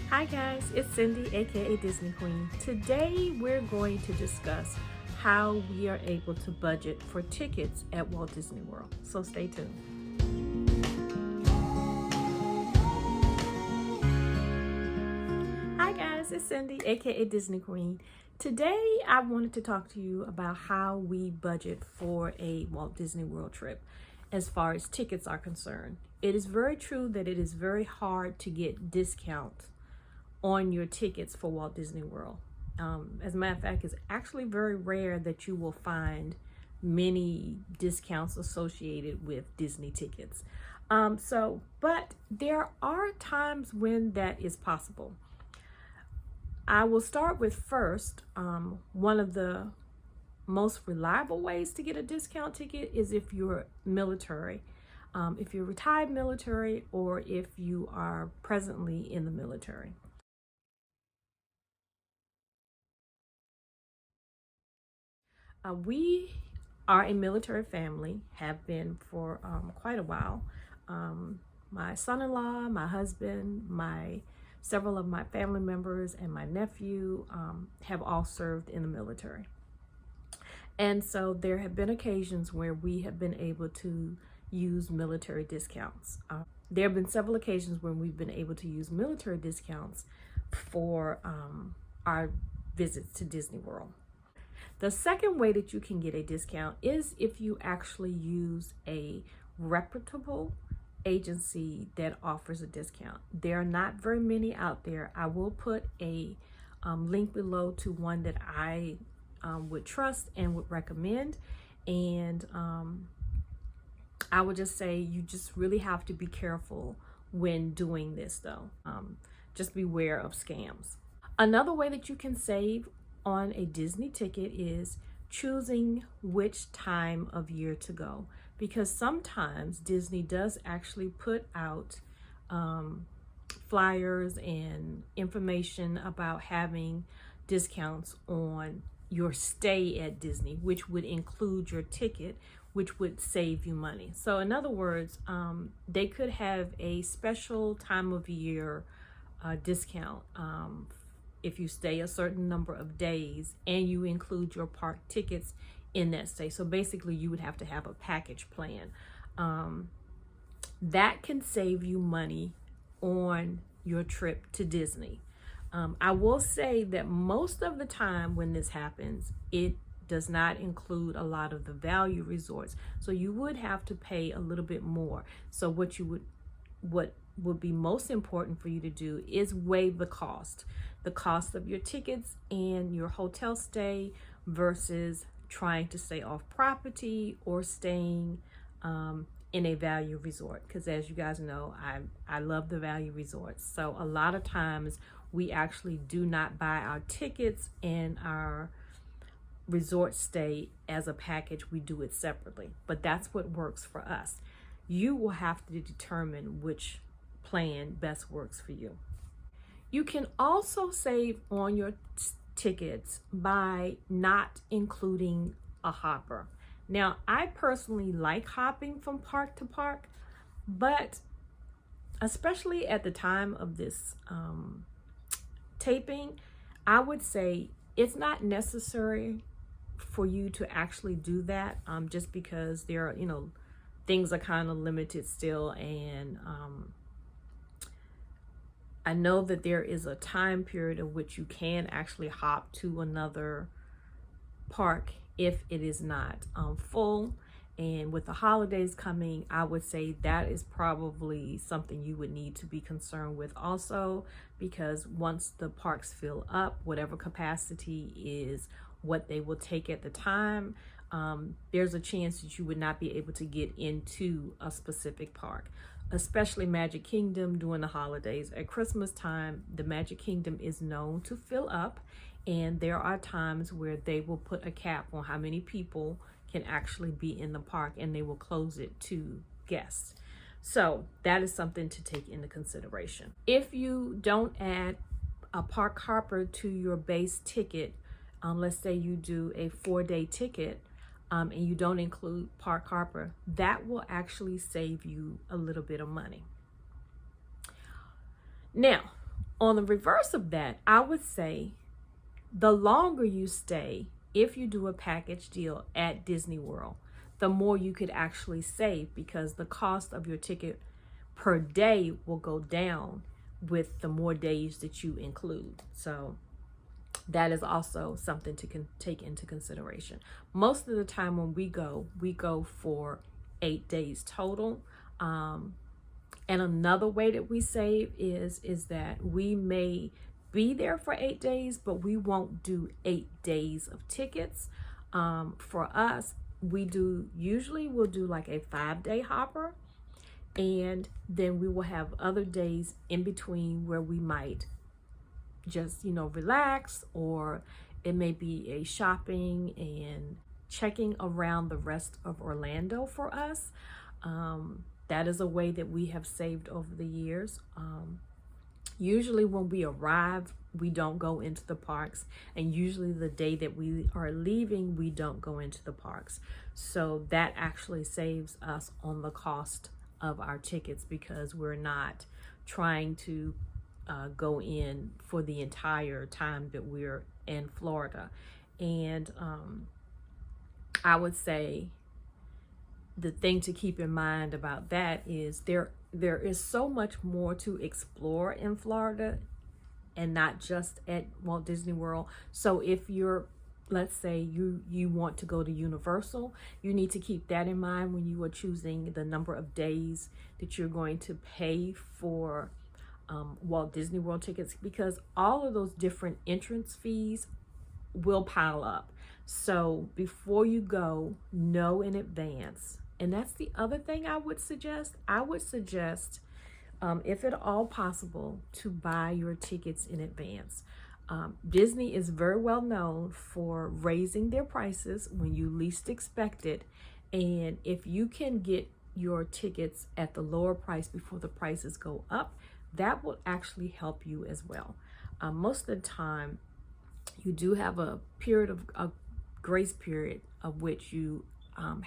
Hi guys, it's Cyndi, aka Disney Queen. Today we're going to discuss how we are able to budget for tickets at Walt Disney World. So stay tuned. Hi guys, it's Cyndi, aka Disney Queen. Today I wanted to talk to you about how we budget for a Walt Disney World trip as far as tickets are concerned. It is very true that it is very hard to get discounts on your tickets for Walt Disney World. As a matter of fact, it's actually very rare that you will find many discounts associated with Disney tickets. But there are times when that is possible. I will start with first, one of the most reliable ways to get a discount ticket is if you're military. If you're retired military or if you are presently in the military. We are a military family, have been for quite a while. My son-in-law, my husband, several of my family members, and my nephew have all served in the military. And so there have been occasions where we have been able to use military discounts. There have been several occasions when we've been able to use military discounts for our visits to Disney World. The second way that you can get a discount is if you actually use a reputable agency that offers a discount. There are not very many out there. I will put a link below to one that I would trust and would recommend. And I would just say you just really have to be careful when doing this though. Just beware of scams. Another way that you can save on a Disney ticket is choosing which time of year to go, because sometimes Disney does actually put out flyers and information about having discounts on your stay at Disney, which would include your ticket, which would save you money. So in other words, they could have a special time of year discount if you stay a certain number of days and you include your park tickets in that stay. So basically you would have to have a package plan. That can save you money on your trip to Disney. I will say that most of the time when this happens, it does not include a lot of the value resorts. So you would have to pay a little bit more. So what would be most important for you to do is weigh the cost of your tickets and your hotel stay versus trying to stay off property or staying in a value resort. Because as you guys know, I love the value resorts. So a lot of times we actually do not buy our tickets and our resort stay as a package. We do it separately, but that's what works for us. You will have to determine which plan best works for you. You can also save on your tickets by not including a hopper. Now, I personally like hopping from park to park, but especially at the time of this taping, I would say it's not necessary for you to actually do that, just because there are, things are kind of limited still, and I know that there is a time period of which you can actually hop to another park if it is not full. And with the holidays coming, I would say that is probably something you would need to be concerned with also, because once the parks fill up, whatever capacity is what they will take at the time, there's a chance that you would not be able to get into a specific park, especially Magic Kingdom during the holidays. At Christmas time, the Magic Kingdom is known to fill up, and there are times where they will put a cap on how many people can actually be in the park, and they will close it to guests. So that is something to take into consideration. If you don't add a park hopper to your base ticket, let's say you do a 4-day ticket, and you don't include park hopper, that will actually save you a little bit of money. Now, On the reverse of that, I would say the longer you stay, if you do a package deal at Disney World, the more you could actually save, because the cost of your ticket per day will go down with the more days that you include. So that is also something to take into consideration. Most of the time when we go for 8 days total. And another way that we save is that we may be there for 8 days, but we won't do 8 days of tickets. For us, we'll do like a 5-day hopper, and then we will have other days in between where we might just, relax, or it may be a shopping and checking around the rest of Orlando for us. That is a way that we have saved over the years. Usually when we arrive, we don't go into the parks, and usually the day that we are leaving, we don't go into the parks. So that actually saves us on the cost of our tickets, because we're not trying to go in for the entire time that we're in Florida. And I would say the thing to keep in mind about that is there is so much more to explore in Florida, and not just at Walt Disney World. So if you're, let's say you want to go to Universal, you need to keep that in mind when you are choosing the number of days that you're going to pay for Walt Disney World tickets, because all of those different entrance fees will pile up. So before you go, know in advance. And that's the other thing I would suggest. If at all possible, to buy your tickets in advance. Disney is very well known for raising their prices when you least expect it. And if you can get your tickets at the lower price before the prices go up, that will actually help you as well. Most of the time, you do have a period of a grace period of which you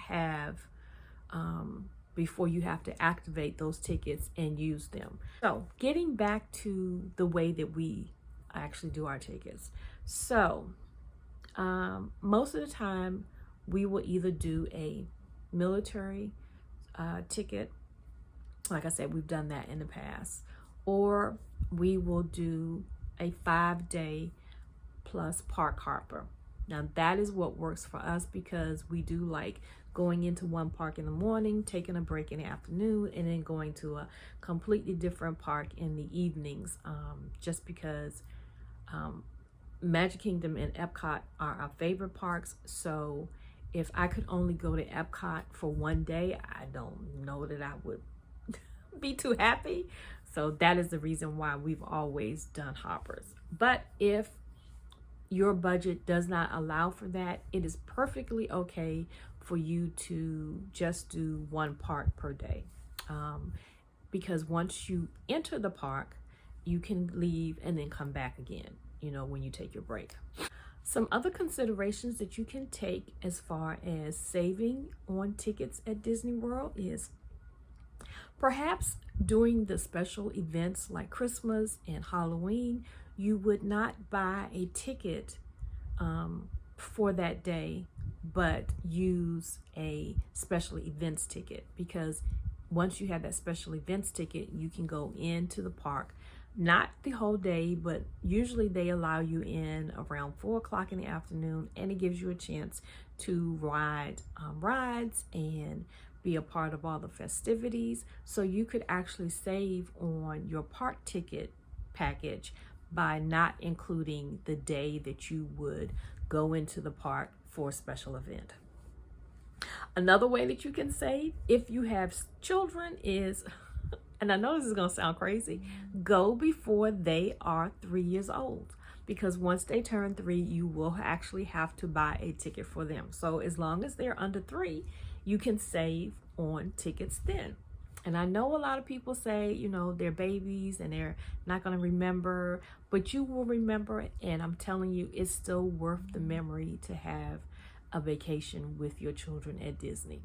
have before you have to activate those tickets and use them. So getting back to the way that we actually do our tickets. So most of the time we will either do a military ticket. Like I said, we've done that in the past. Or we will do a 5-day plus park hopper. Now that is what works for us, because we do like going into one park in the morning, taking a break in the afternoon, and then going to a completely different park in the evenings, just because Magic Kingdom and Epcot are our favorite parks. So if I could only go to Epcot for one day, I don't know that I would be too happy. So that is the reason why we've always done hoppers. But if your budget does not allow for that, it is perfectly okay for you to just do one park per day. Because once you enter the park, you can leave and then come back again, when you take your break. Some other considerations that you can take as far as saving on tickets at Disney World is perhaps during the special events like Christmas and Halloween, you would not buy a ticket for that day, but use a special events ticket, because once you have that special events ticket, you can go into the park, not the whole day, but usually they allow you in around 4 o'clock in the afternoon, and it gives you a chance to ride rides and be a part of all the festivities. So you could actually save on your park ticket package by not including the day that you would go into the park for a special event. Another way that you can save if you have children is, and I know this is going to sound crazy, go before they are 3 years old, because once they turn 3, you will actually have to buy a ticket for them. So as long as they're under 3, you can save on tickets then. And I know a lot of people say, they're babies and they're not going to remember, but you will remember. And I'm telling you, it's still worth the memory to have a vacation with your children at Disney.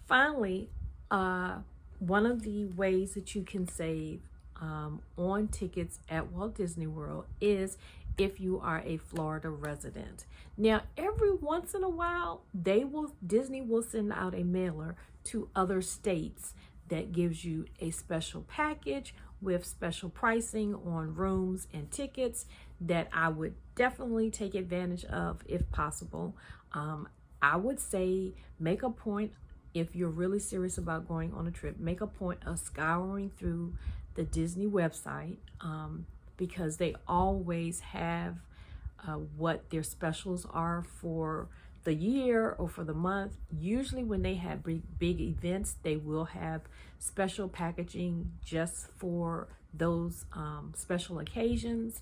Finally, one of the ways that you can save on tickets at Walt Disney World is if you are a Florida resident. Now, every once in a while, Disney will send out a mailer to other states that gives you a special package with special pricing on rooms and tickets that I would definitely take advantage of if possible. I would say make a point, if you're really serious about going on a trip, make a point of scouring through the Disney website, because they always have what their specials are for the year or for the month. Usually when they have big events, they will have special packaging just for those special occasions.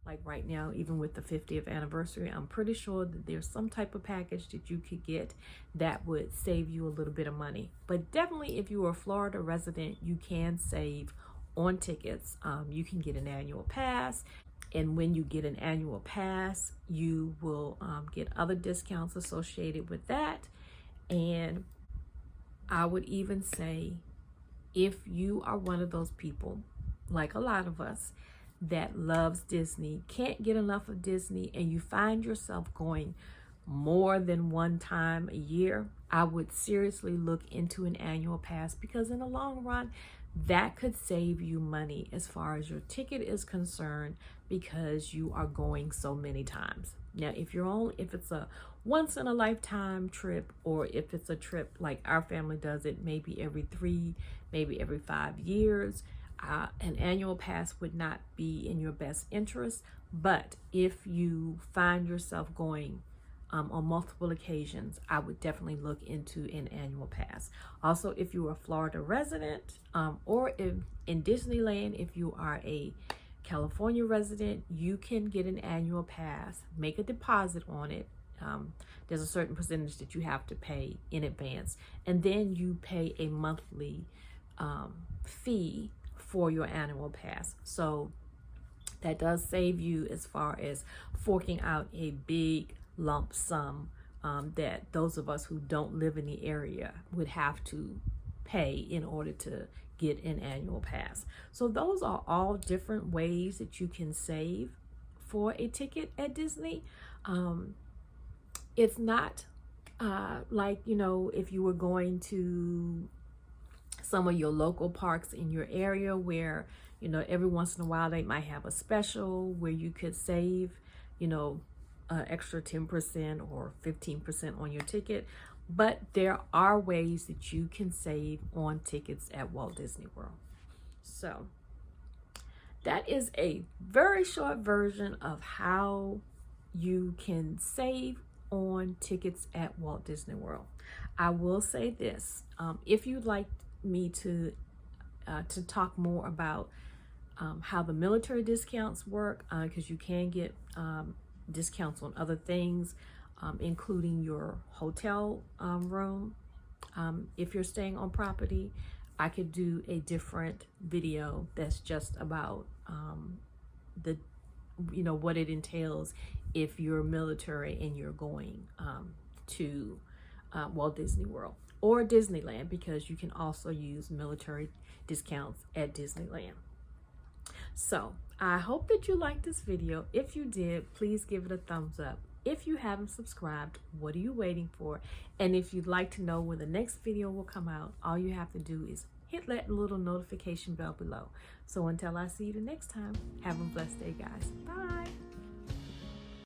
Like right now, even with the 50th anniversary, I'm pretty sure that there's some type of package that you could get that would save you a little bit of money. But definitely if you are a Florida resident, you can save on tickets. You can get an annual pass. And when you get an annual pass, you will get other discounts associated with that. And I would even say, if you are one of those people, like a lot of us, that loves Disney, can't get enough of Disney, and you find yourself going more than one time a year, I would seriously look into an annual pass, because in the long run, that could save you money as far as your ticket is concerned, because you are going so many times. Now, if it's a once in a lifetime trip, or if it's a trip like our family does it maybe every 3, maybe every 5 years, an annual pass would not be in your best interest. But if you find yourself going on multiple occasions, I would definitely look into an annual pass. Also, if you are a Florida resident, or if in Disneyland, if you are a California resident, you can get an annual pass, make a deposit on it. There's a certain percentage that you have to pay in advance, and then you pay a monthly fee for your annual pass. So that does save you as far as forking out a big lump sum that those of us who don't live in the area would have to pay in order to get an annual pass. So those are all different ways that you can save for a ticket at Disney. It's not like, if you were going to some of your local parks in your area where, every once in a while they might have a special where you could save, extra 10% or 15% on your ticket. But there are ways that you can save on tickets at Walt Disney World. So that is a very short version of how you can save on tickets at Walt Disney World. I will say this, if you'd like me to talk more about how the military discounts work, because you can get discounts on other things, including your hotel room. If you're staying on property, I could do a different video that's just about what it entails if you're military and you're going to Walt Disney World or Disneyland, because you can also use military discounts at Disneyland. So I hope that you liked this video. If you did, please give it a thumbs up. If you haven't subscribed, what are you waiting for? And if you'd like to know when the next video will come out, all you have to do is hit that little notification bell below. So until I see you the next time, have a blessed day, guys. Bye.